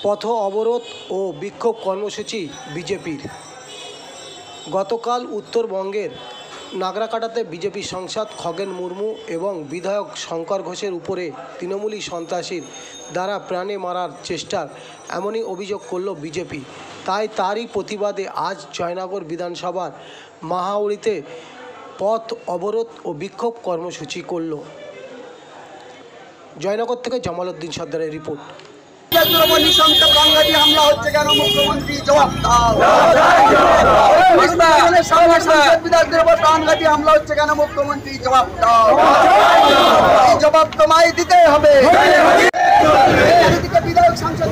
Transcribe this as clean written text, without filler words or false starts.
পথ অবরোধ ও বিক্ষোভ কর্মসূচি বিজেপির। গতকাল উত্তরবঙ্গের নাগরাকাটাতে বিজেপি সাংসদ খগেন মুর্মু এবং বিধায়ক শঙ্কর ঘোষের উপরে তৃণমূলী সন্ত্রাসীর দ্বারা প্রাণে মারার চেষ্টার এমনই অভিযোগ করল বিজেপি। তাই তারই প্রতিবাদে আজ জয়নগর বিধানসভার মাহাউড়িতে পথ অবরোধ ও বিক্ষোভ কর্মসূচি করল। জয়নগর থেকে জামাল উদ্দিন সর্দারের রিপোর্ট। হামলা হচ্ছে কেন? মুখ্যমন্ত্রী জবাব দাও। প্রাণঘাতী হামলা হচ্ছে কেন? মুখ্যমন্ত্রী জবাব দাও। এই জবাব তোমায় দিতে হবে। বিধায়ক সাংসদ